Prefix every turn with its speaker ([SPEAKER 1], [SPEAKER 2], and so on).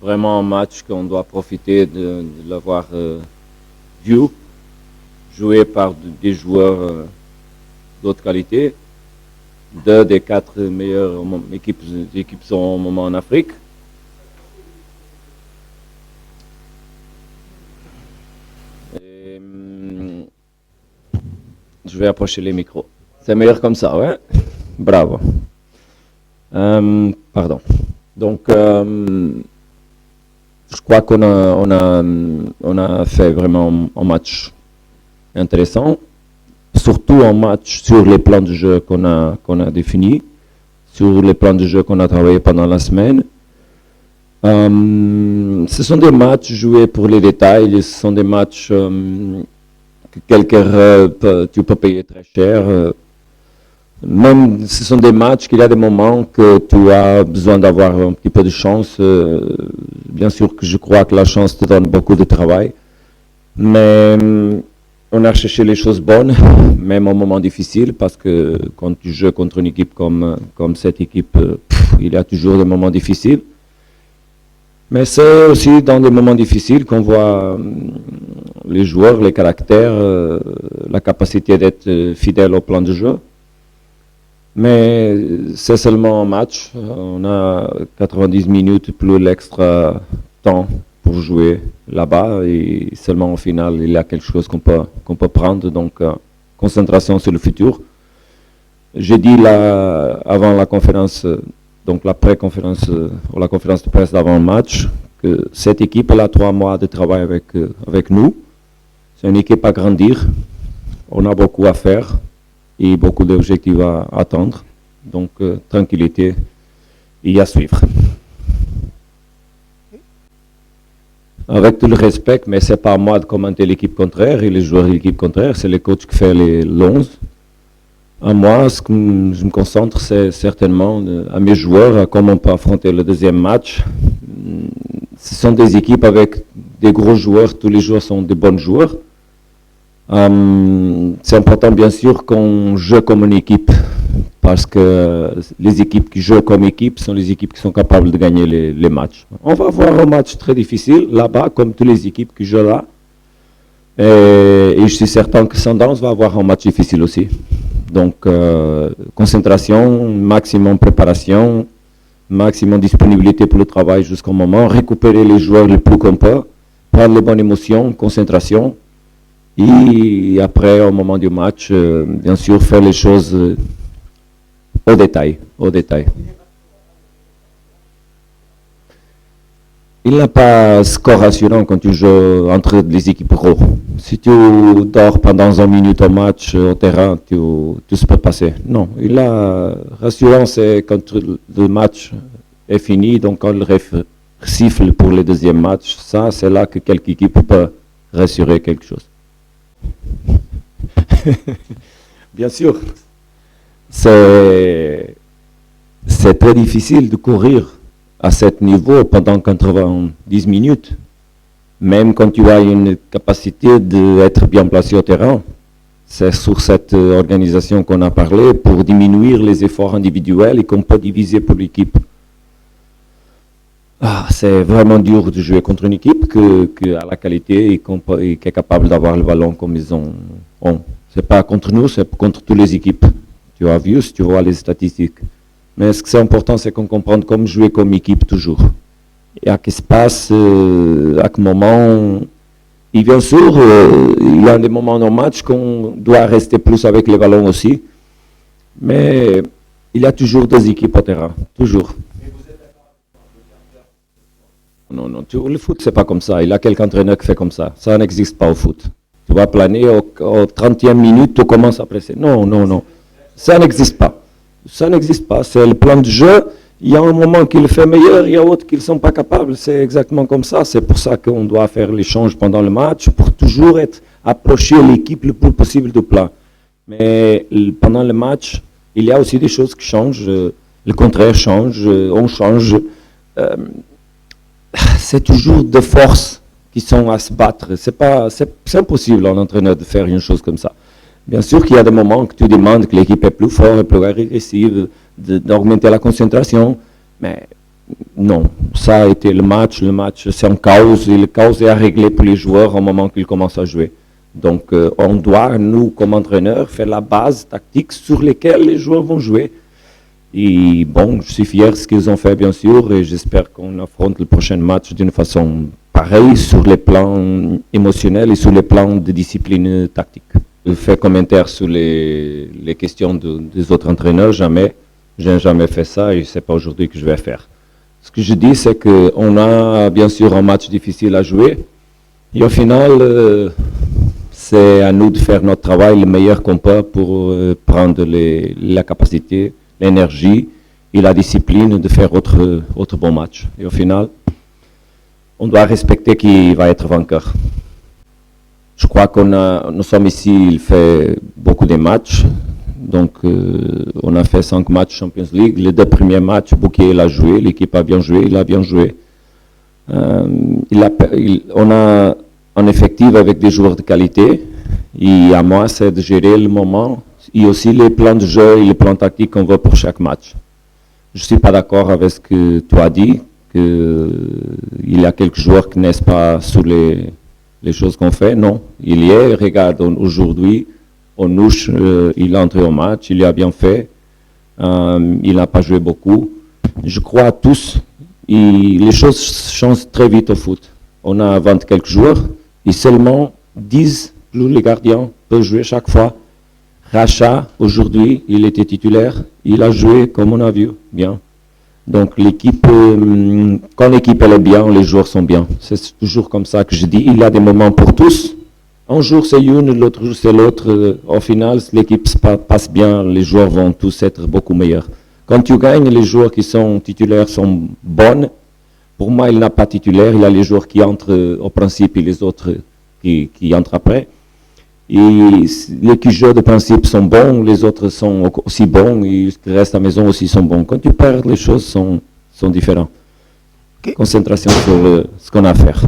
[SPEAKER 1] vraiment un match qu'on doit profiter de l'avoir vu, joué par des joueurs d'autres qualités, 2 des 4 meilleures équipes sont au moment en Afrique. Et, je vais approcher les micros. C'est meilleur comme ça, ouais? Bravo. Pardon. Donc, je crois qu'on a fait vraiment un match intéressant, surtout un match sur les plans de jeu qu'on a définis, sur les plans de jeu qu'on a travaillé pendant la semaine. Ce sont des matchs joués pour les détails, ce sont des matchs que quelque heure tu peux payer très cher. Même ce sont des matchs qu'il y a des moments que tu as besoin d'avoir un petit peu de chance. Bien sûr que je crois que la chance te donne beaucoup de travail, mais on a cherché les choses bonnes, même au moment difficile, parce que quand tu joues contre une équipe comme cette équipe, il y a toujours des moments difficiles. Mais c'est aussi dans des moments difficiles qu'on voit les joueurs, les caractères, la capacité d'être fidèle au plan de jeu. Mais c'est seulement un match, on a 90 minutes plus l'extra temps pour jouer là-bas et seulement au final il y a quelque chose qu'on peut prendre, donc concentration sur le futur. J'ai dit là, avant la conférence, donc la pré-conférence ou la conférence de presse d'avant le match, que cette équipe elle a 3 mois de travail avec nous. C'est une équipe à grandir, on a beaucoup à faire et beaucoup d'objectifs à atteindre. Donc, tranquillité et à suivre. Avec tout le respect, mais ce n'est pas à moi de commenter l'équipe contraire et les joueurs de l'équipe contraire, c'est le coach qui fait les 11. À moi, ce que je me concentre, c'est certainement à mes joueurs, à comment on peut affronter le deuxième match. Ce sont des équipes avec des gros joueurs, tous les joueurs sont des bons joueurs. C'est important bien sûr qu'on joue comme une équipe parce que les équipes qui jouent comme équipe sont les équipes qui sont capables de gagner les matchs. On va avoir un match très difficile là-bas comme toutes les équipes qui jouent là et je suis certain que Sundance va avoir un match difficile aussi. Donc concentration, maximum préparation, maximum disponibilité pour le travail jusqu'au moment, récupérer les joueurs le plus qu'on peut, prendre les bonnes émotions, concentration. Et après, au moment du match, bien sûr, faire les choses au détail. Il n'y a pas de score rassurant quand tu joues entre les équipes pro. Si tu dors pendant 1 minute au match au terrain, tout se peut passer. Non, il a rassurant, c'est quand le match est fini, donc quand le ref siffle pour le deuxième match, ça, c'est là que quelque équipe peut rassurer quelque chose. Bien sûr, c'est très difficile de courir à ce niveau pendant 90 minutes, même quand tu as une capacité d'être bien placé au terrain. C'est sur cette organisation qu'on a parlé pour diminuer les efforts individuels et qu'on peut diviser pour l'équipe. C'est vraiment dur de jouer contre une équipe qui a la qualité et qui est capable d'avoir le ballon comme ils ont. C'est pas contre nous, c'est contre toutes les équipes. Tu as vu si tu vois les statistiques. Mais ce qui est important, c'est qu'on comprenne comment jouer comme équipe toujours. Et à quel espace, à quel moment. Et bien sûr, il y a des moments dans le match qu'on doit rester plus avec les ballons aussi. Mais il y a toujours 2 équipes au terrain, toujours. Non, le foot, c'est pas comme ça. Il y a quelqu'un entraîneur qui fait comme ça. Ça n'existe pas au foot. Tu vas planer, au 30e minute, tu commences à presser. Non. Ça n'existe pas. Ça n'existe pas. C'est le plan de jeu. Il y a un moment qui le fait meilleur, il y a d'autres qui ne sont pas capables. C'est exactement comme ça. C'est pour ça qu'on doit faire l'échange pendant le match, pour toujours approcher l'équipe le plus possible du plan. Mais pendant le match, il y a aussi des choses qui changent. Le contraire change, on change. C'est toujours des forces qui sont à se battre. C'est impossible en entraîneur de faire une chose comme ça. Bien sûr qu'il y a des moments que tu demandes que l'équipe est plus forte, plus agressive, d'augmenter la concentration, mais non, ça a été le match c'est en cause, et le chaos est à régler pour les joueurs au moment qu'ils commencent à jouer. Donc on doit, nous comme entraîneurs, faire la base tactique sur laquelle les joueurs vont jouer. Et bon, je suis fier de ce qu'ils ont fait bien sûr, et j'espère qu'on affronte le prochain match d'une façon pareille sur les plans émotionnels et sur les plans de discipline tactique. Je fais commentaire sur les questions des autres entraîneurs, jamais. Je n'ai jamais fait ça et ce n'est pas aujourd'hui que je vais faire. Ce que je dis, c'est qu'on a bien sûr un match difficile à jouer. Et au final, c'est à nous de faire notre travail le meilleur qu'on peut pour prendre la capacité, l'énergie et la discipline de faire autre bon match. Et au final, on doit respecter qui va être vainqueur. Je crois nous sommes ici, il fait beaucoup de matchs. Donc, on a fait 5 matchs Champions League. Les 2 premiers matchs, Bouquet l'a joué, l'équipe a bien joué, il a bien joué. On a un effectif avec des joueurs de qualité. Et à moi, c'est de gérer le moment et aussi les plans de jeu et les plans tactiques qu'on veut pour chaque match. Je ne suis pas d'accord avec ce que tu as dit, qu'il y a quelques joueurs qui n'est pas sur les choses qu'on fait. Non, il y est. Regarde, aujourd'hui, Onouche, il est entré au match, il a bien fait, il n'a pas joué beaucoup. Je crois à tous, et les choses changent très vite au foot. On a 20 quelques joueurs, et seulement 10 les gardiens peuvent jouer chaque fois. Racha, aujourd'hui, il était titulaire, il a joué comme on a vu, bien. Donc l'équipe, quand l'équipe elle est bien, les joueurs sont bien. C'est toujours comme ça que je dis, il y a des moments pour tous. Un jour c'est une, l'autre jour c'est l'autre. Au final, l'équipe passe bien, les joueurs vont tous être beaucoup meilleurs. Quand tu gagnes, les joueurs qui sont titulaires sont bons. Pour moi, il n'a pas titulaire, il y a les joueurs qui entrent au principe et les autres qui entrent après. Et les qui jouent de principe sont bons, les autres sont aussi bons, et ceux qui restent à la maison aussi sont bons. Quand tu perds, les choses sont différentes. Okay. Concentration sur ce qu'on a à faire.